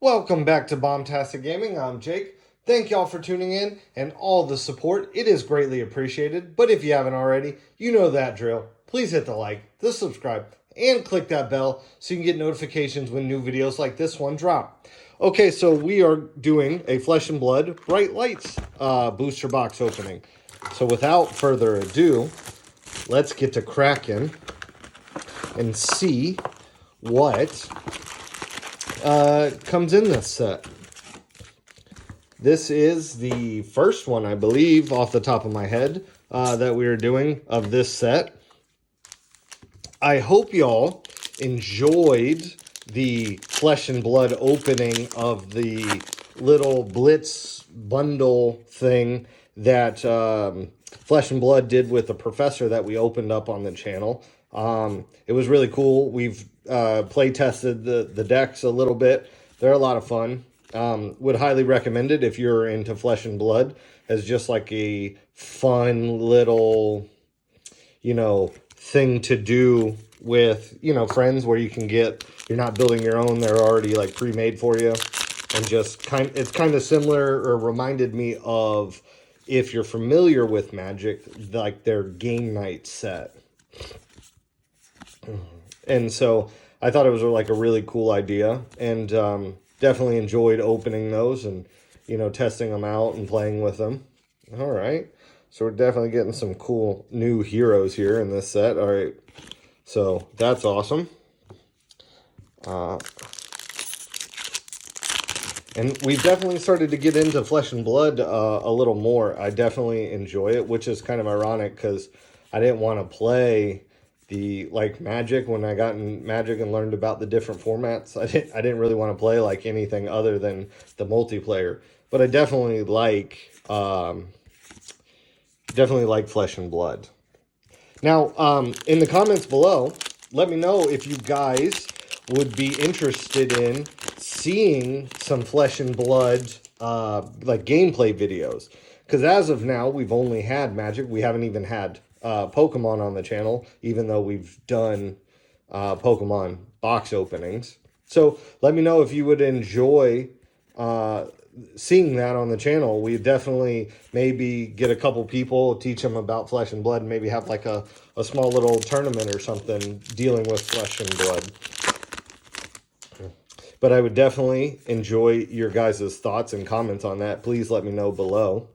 Welcome back to Bombtastic Gaming. I'm Jake. Thank y'all for tuning in and all the support. It is greatly appreciated. But if you haven't already, you know that drill. Please hit the like, the subscribe, and click that bell so you can get notifications when new videos like this one drop. Okay, so we are doing a Flesh and Blood Bright Lights booster box opening. So without further ado, let's get to cracking and see what comes in this set. This is the first one, I believe, off the top of my head, that we are doing of this set. I hope y'all enjoyed the Flesh and Blood opening of the little Blitz bundle thing that Flesh and Blood did with the professor that we opened up on the channel. It was really cool. We've play tested the decks a little bit. They're a lot of fun. Would highly recommend it if you're into Flesh and Blood as just like a fun little, thing to do with, friends where you can get, you're not building your own, they're already like pre-made for you. And just it's kind of similar or reminded me of, if you're familiar with Magic, like their game night set. And so I thought it was like a really cool idea, and definitely enjoyed opening those and, testing them out and playing with them. All right. So we're definitely getting some cool new heroes here in this set. All right. So that's awesome. And we've definitely started to get into Flesh and Blood a little more. I definitely enjoy it, which is kind of ironic because I didn't want to play the Magic when I got in Magic and learned about the different formats. I didn't really want to play like anything other than the multiplayer, but I definitely like Flesh and Blood. Now, in the comments below, let me know if you guys would be interested in seeing some Flesh and Blood gameplay videos, because as of now we've only had Magic. We haven't even had Pokemon on the channel, even though we've done Pokemon box openings. So let me know if you would enjoy seeing that on the channel. We definitely maybe get a couple people, teach them about Flesh and Blood, and maybe have like a small little tournament or something dealing with Flesh and Blood. But I would definitely enjoy your guys' thoughts and comments on that. Please let me know below.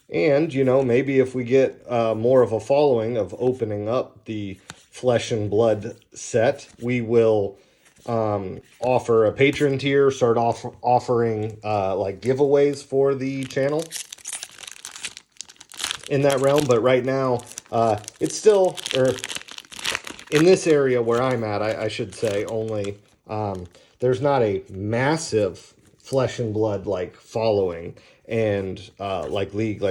And, maybe if we get more of a following of opening up the Flesh and Blood set, we will offer a patron tier, start offering giveaways for the channel in that realm. But right now, it's still, or in this area where I'm at, I should say, only, there's not a massive Flesh and Blood following and league.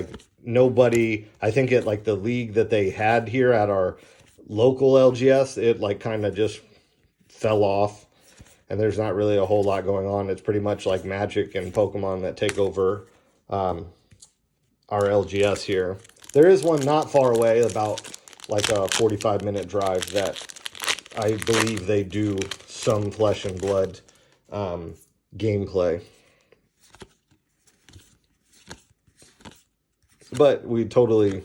Nobody, I think at the league that they had here at our local LGS, it kind of just fell off, and there's not really a whole lot going on. It's pretty much like Magic and Pokemon that take over our LGS here. There is one not far away, about a 45-minute drive, that I believe they do some Flesh and Blood gameplay. But we totally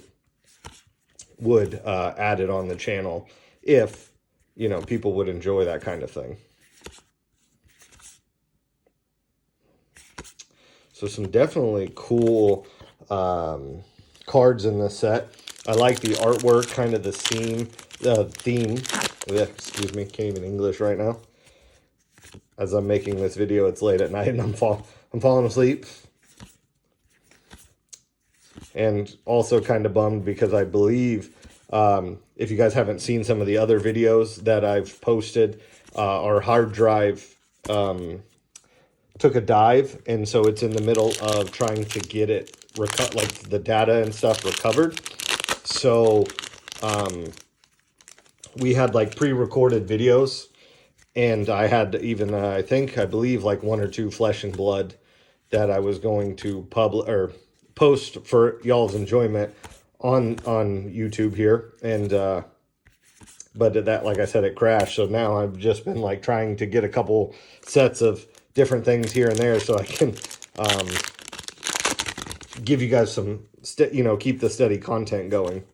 would add it on the channel if, people would enjoy that kind of thing. So some definitely cool cards in this set. I like the artwork, kind of the theme. Excuse me, can't even English right now. As I'm making this video, it's late at night and I'm falling asleep. And also kind of bummed because I believe, if you guys haven't seen some of the other videos that I've posted, our hard drive took a dive, and so it's in the middle of trying to get it the data and stuff recovered. So we had pre-recorded videos, and I had even I believe one or two Flesh and Blood that I was going to post for y'all's enjoyment on YouTube here. And but that, like I said, it crashed. So now I've just been like trying to get a couple sets of different things here and there so I can give you guys some, keep the steady content going.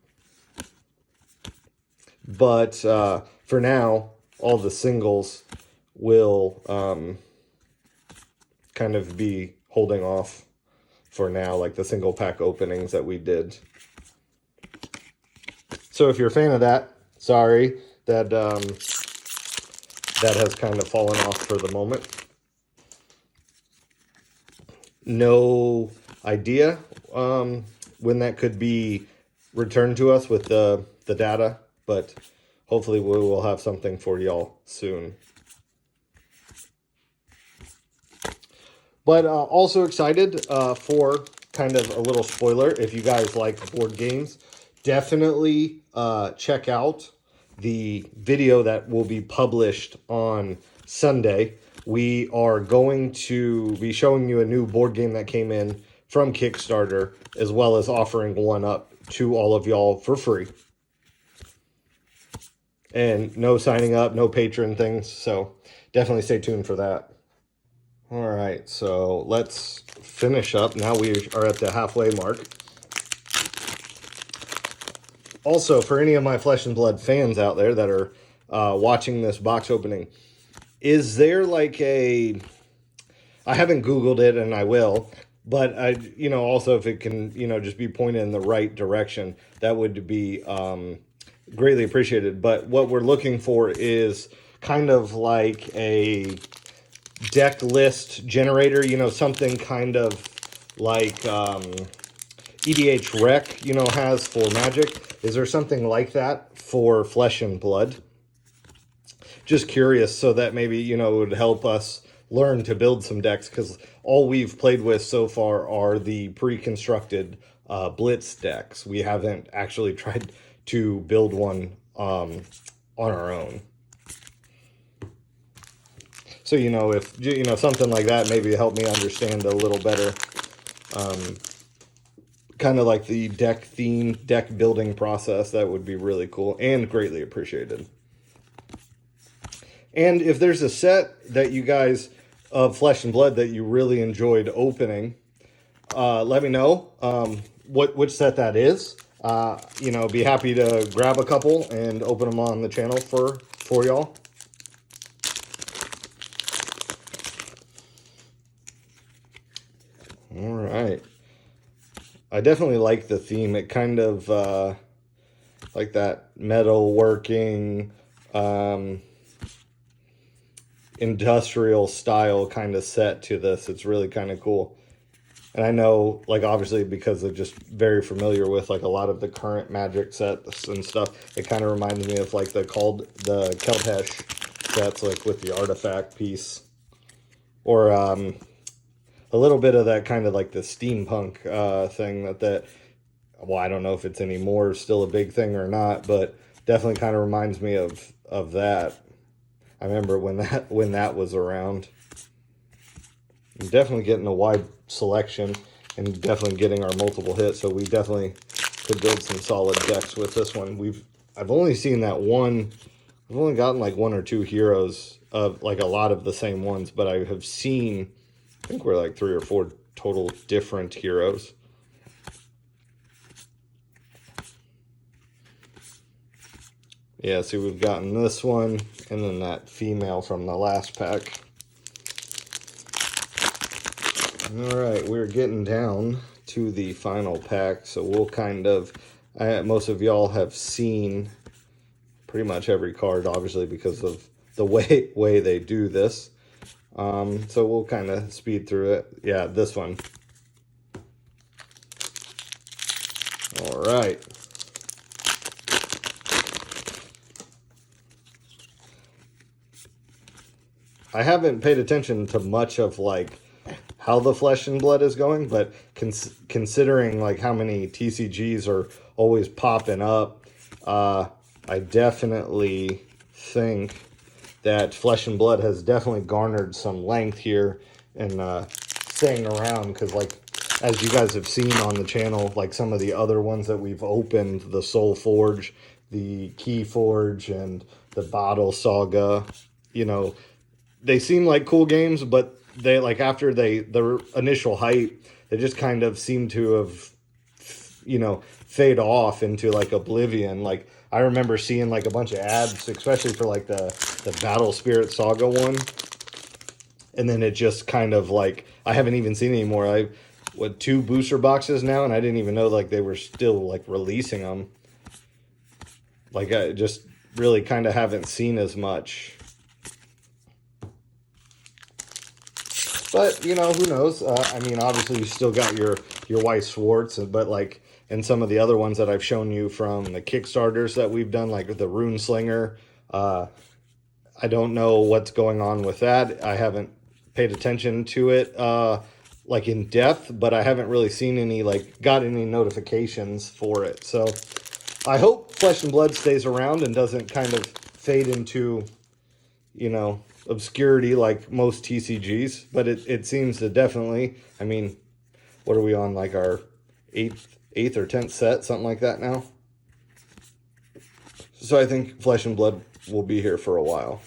But for now, all the singles will kind of be holding off for now, like the single pack openings that we did. So if you're a fan of that, sorry that that has kind of fallen off for the moment. No idea when that could be returned to us with the data, but hopefully we will have something for y'all soon. But also excited for kind of a little spoiler. If you guys like board games, definitely check out the video that will be published on Sunday. We are going to be showing you a new board game that came in from Kickstarter, as well as offering one up to all of y'all for free. And no signing up, no patron things, so definitely stay tuned for that. All right, so let's finish up. Now we are at the halfway mark. Also, for any of my Flesh and Blood fans out there that are watching this box opening, is there like I haven't Googled it and I will, but also if it can, just be pointed in the right direction, that would be greatly appreciated. But what we're looking for is kind of like a deck list generator, something kind of like EDH Rec, has for Magic. Is there something like that for Flesh and Blood? Just curious, so that maybe, it would help us learn to build some decks, because all we've played with so far are the pre-constructed Blitz decks. We haven't actually tried to build one on our own. So, if, something like that maybe help me understand a little better, kind of like the deck theme, deck building process, that would be really cool and greatly appreciated. And if there's a set that you guys of Flesh and Blood that you really enjoyed opening, let me know which set that is. Be happy to grab a couple and open them on the channel for y'all. All right. I definitely like the theme. It kind of like that metalworking, industrial style kind of set to this. It's really kind of cool. And I know, like, obviously, because I'm just very familiar with, like, a lot of the current Magic sets and stuff, it kind of reminds me of, like, the Keltesh sets, like, with the artifact piece. Or a little bit of that kind of, like, the steampunk thing well, I don't know if it's anymore, still a big thing or not, but definitely kind of reminds me of that. I remember when that was around. I'm definitely getting a wide selection and definitely getting our multiple hits, so we definitely could build some solid decks with this one. I've only seen that one. I've only gotten like one or two heroes of like a lot of the same ones, but I have seen, I think we're like 3 or 4 total different heroes. Yeah, see, we've gotten this one and then that female from the last pack. All right, we're getting down to the final pack, so we'll kind of, most of y'all have seen pretty much every card, obviously, because of the way they do this. So we'll kind of speed through it. Yeah, this one. All right. I haven't paid attention to much of, like, how the Flesh and Blood is going, but considering like how many TCGs are always popping up, I definitely think that Flesh and Blood has definitely garnered some length here and staying around, because like as you guys have seen on the channel, like some of the other ones that we've opened, the Soul Forge, the Key Forge and the Bottle Saga. You know, they seem like cool games, but they, like, after the initial hype, they just kind of seem to have, you know, fade off into like oblivion. Like, I remember seeing like a bunch of ads, especially for like the Battle Spirit Saga one, and then it just kind of like, I haven't even seen it anymore. I what 2 booster boxes now, and I didn't even know like they were still like releasing them. Like, I just really kind of haven't seen as much. But, you know, who knows? I mean, obviously you still got your White Swartz, but like, and some of the other ones that I've shown you from the Kickstarters that we've done, like the Rune Slinger. I don't know what's going on with that. I haven't paid attention to it like in depth, but I haven't really seen any, like, got any notifications for it. So I hope Flesh and Blood stays around and doesn't kind of fade into, you know, obscurity like most TCGs, but it seems to definitely. I mean, what are we on, like our eighth or 10th set, something like that now? So I think Flesh and Blood will be here for a while.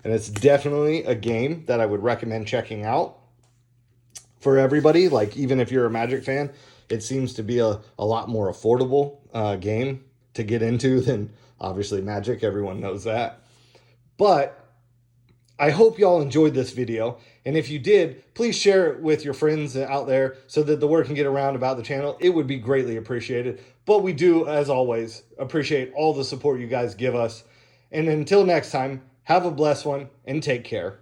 And it's definitely a game that I would recommend checking out for everybody. Like, even if you're a Magic fan, it seems to be a lot more affordable game to get into than, obviously, Magic. Everyone knows that. But I hope y'all enjoyed this video. And if you did, please share it with your friends out there so that the word can get around about the channel. It would be greatly appreciated. But we do, as always, appreciate all the support you guys give us. And until next time, have a blessed one and take care.